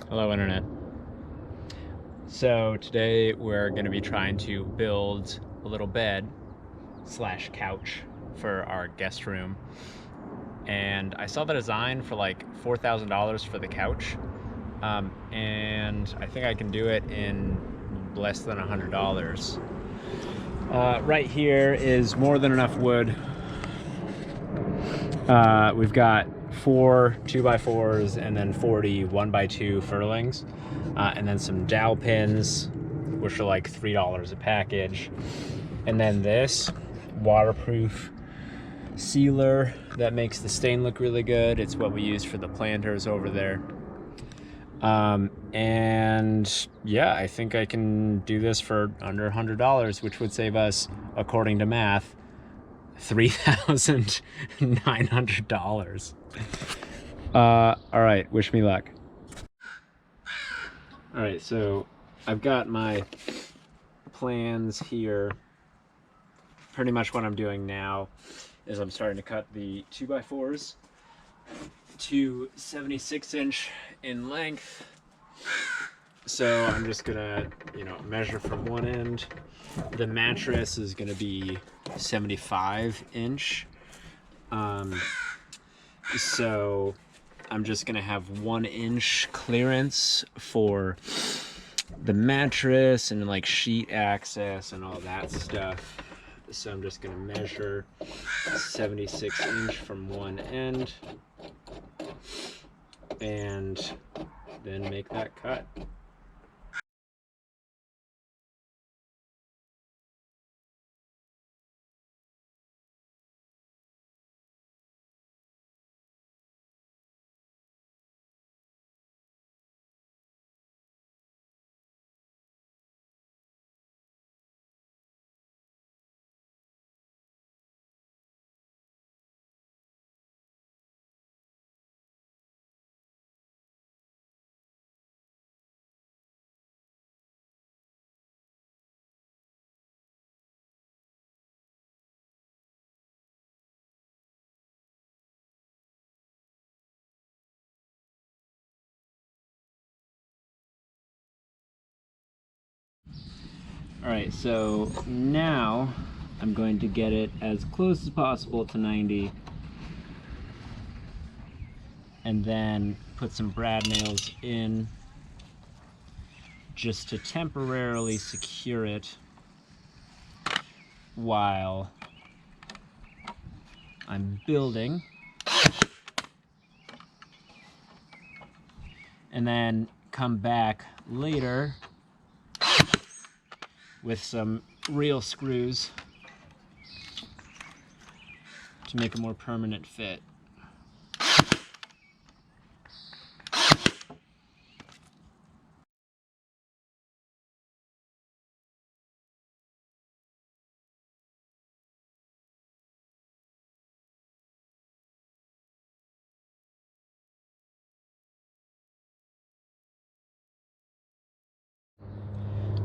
Hello, Internet. So today we're going to be trying to build a little bed slash couch for our guest room. And I saw the design for like $4,000 for the couch. And I think I can do it in less than $100. Right here is more than enough wood. We've got 4 2x4s and then 40 1x2 furlings, and then some dowel pins, which are like $3 a package, and then this waterproof sealer that makes the stain look really good. It's what we use for the planters over there. And yeah, I think I can do this for under $100, which would save us, according to math, $3,900. All right, wish me luck. All right, so I've got my plans here. Pretty much what I'm doing now is I'm starting to cut the 2x4s to 76" in length. So I'm just gonna, measure from one end. The mattress is gonna be 75". So I'm just gonna have 1" clearance for the mattress and like sheet access and all that stuff. So I'm just gonna measure 76" from one end and then make that cut. All right, so now I'm going to get it as close as possible to 90 and then put some brad nails in just to temporarily secure it while I'm building. And then come back later with some real screws to make a more permanent fit.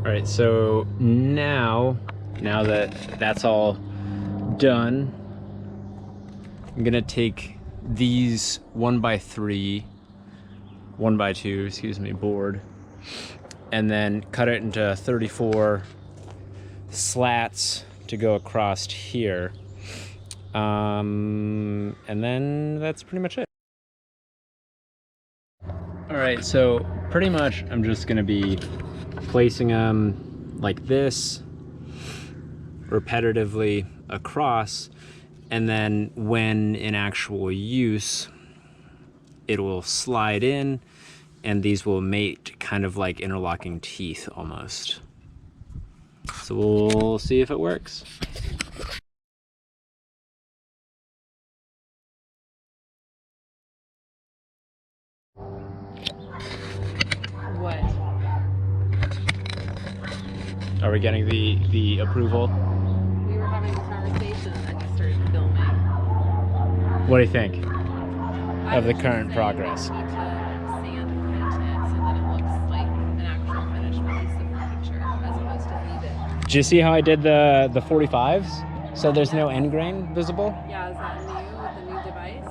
All right, so now that that's all done, I'm gonna take these 1x3, 1x2, board, and then cut it into 34 slats to go across here. And then that's pretty much it. All right, so pretty much I'm just gonna be placing them like this repetitively across, and then when in actual use it will slide in and these will mate kind of like interlocking teeth almost. So we'll see if it works. What? Are we getting the approval? We were having a conversation and I just started filming. What do you think I of the was current just saying progress? we need to sand print it so that it looks like an actual finished piece of furniture as opposed to leave it. Did you see how I did the 45s? So there's no end grain visible? Yeah, is that new with the new device?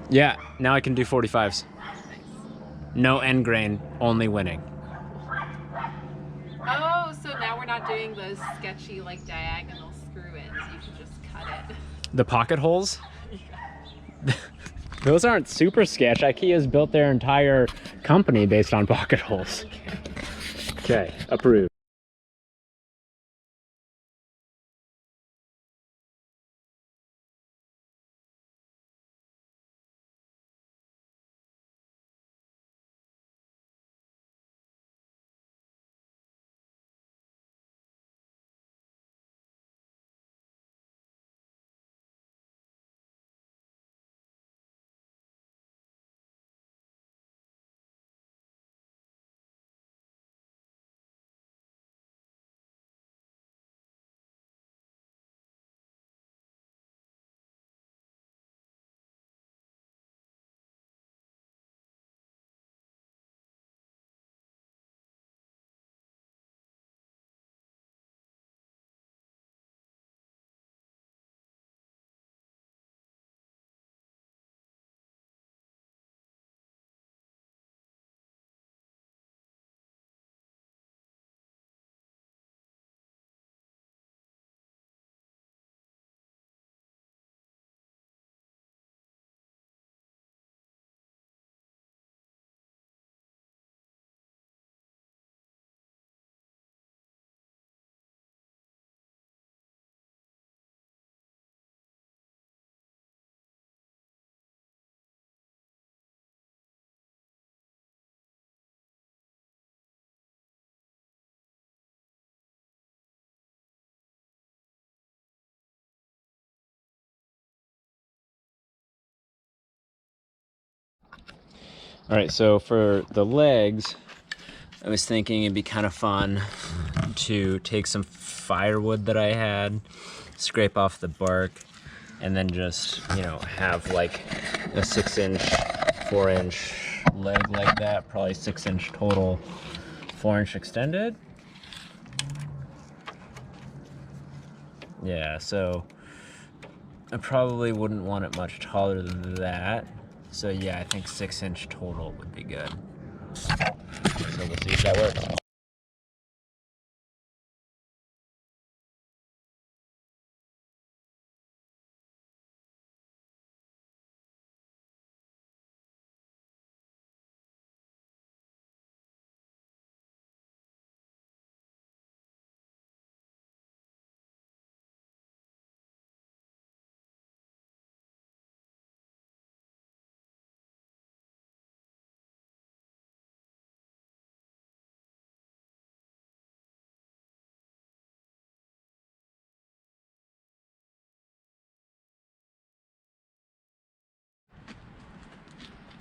Yeah, now I can do 45s. Nice. No end grain, only winning. Oh, so now we're not doing those sketchy like diagonal screw-ins. You can just cut it. The pocket holes? Those aren't super sketch. IKEA's built their entire company based on pocket holes. Okay, approved. All right, so for the legs, I was thinking it'd be kind of fun to take some firewood that I had, scrape off the bark, and then just, you know, have like a 6-inch, 4-inch leg like that, probably 6-inch total, 4-inch extended. Yeah, so I probably wouldn't want it much taller than that. So yeah, I think 6-inch total would be good. So we'll see if that works.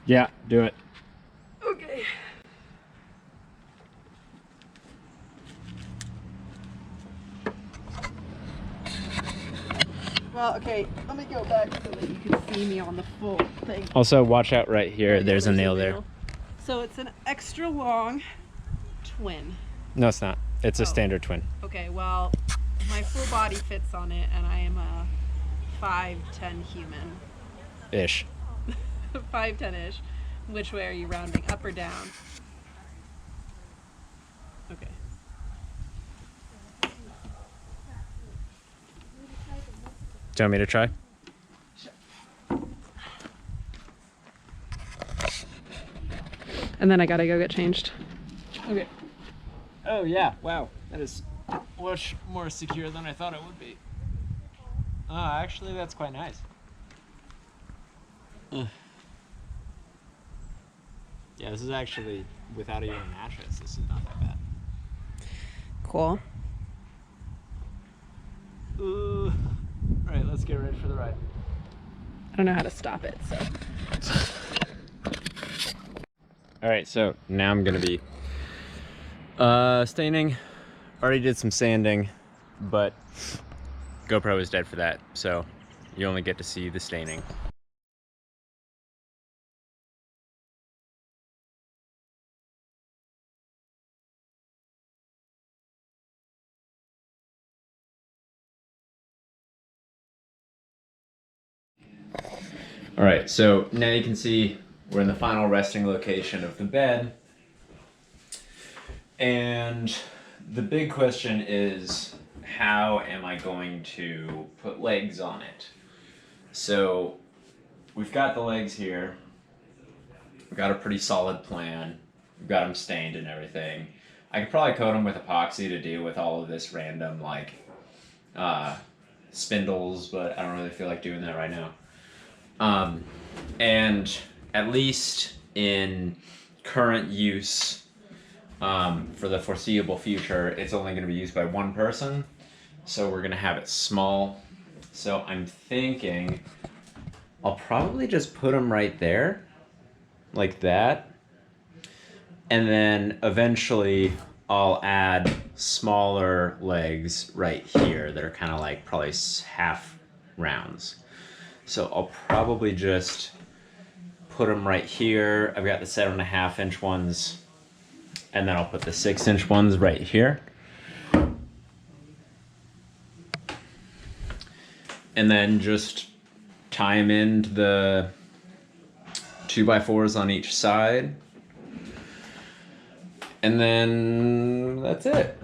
Yeah, do it. Okay. Well, okay, let me go back so that you can see me on the full thing. Also, watch out right here. Oh, yeah, there's a nail there. So it's an extra long twin. No, it's not. It's a Oh. standard twin. Okay, well, my full body fits on it, and I am a 5'10" human. Ish. 5'10"-ish. Which way are you rounding, up or down? Okay. Do you want me to try? And then I gotta go get changed. Okay. Oh yeah, wow. That is much more secure than I thought it would be. Oh, actually that's quite nice. Yeah, this is actually, without even a mattress, this is not that bad. Cool. Ooh. Alright, let's get ready for the ride. I don't know how to stop it, so. Alright, so now I'm gonna be staining. Already did some sanding, but GoPro is dead for that, so you only get to see the staining. All right, so now you can see we're in the final resting location of the bed. And the big question is, how am I going to put legs on it? So we've got the legs here. We've got a pretty solid plan. We've got them stained and everything. I could probably coat them with epoxy to deal with all of this random like spindles, but I don't really feel like doing that right now. And at least in current use, for the foreseeable future, it's only going to be used by one person. So we're going to have it small. So I'm thinking I'll probably just put them right there, like that. And then eventually I'll add smaller legs right here that are kind of like probably half rounds. So I'll probably just put them right here. I've got the 7.5-inch ones, and then I'll put the 6-inch ones right here. And then just tie them into the 2x4s on each side. And then that's it.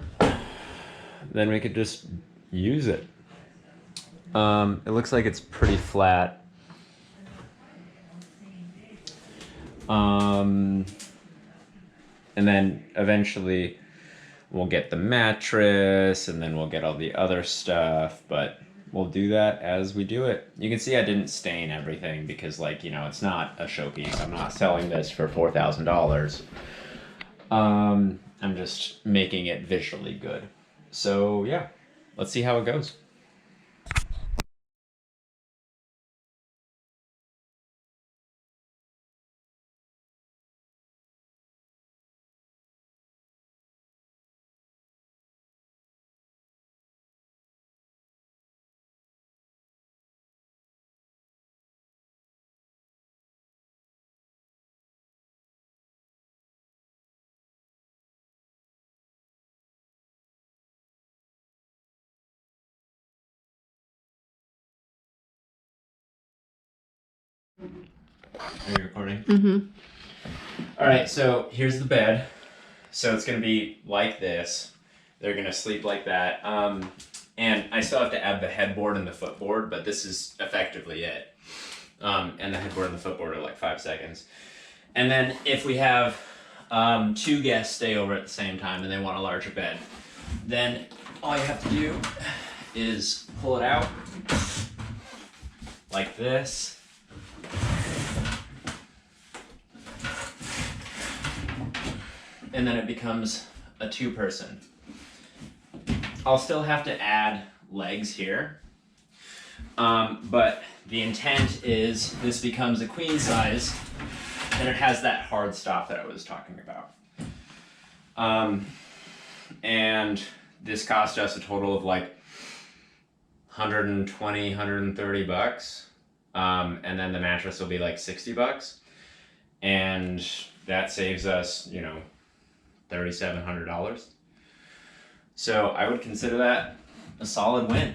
Then we could just use it. It looks like it's pretty flat. And then eventually we'll get the mattress, and then we'll get all the other stuff, but we'll do that as we do it. You can see I didn't stain everything because, like, you know, it's not a showpiece. I'm not selling this for $4,000. I'm just making it visually good. So yeah, let's see how it goes. Are you recording? Mm-hmm. All right, so here's the bed. So it's gonna be like this. They're gonna sleep like that. And I still have to add the headboard and the footboard, but this is effectively it. And the headboard and the footboard are like 5 seconds. And then if we have 2 guests stay over at the same time and they want a larger bed, then all you have to do is pull it out like this. And then it becomes a 2-person. I'll still have to add legs here, but the intent is this becomes a queen size, and it has that hard stop that I was talking about. And this cost us a total of like 120, 130 bucks, and then the mattress will be like 60 bucks, and that saves us, you know, $3,700. So I would consider that a solid win.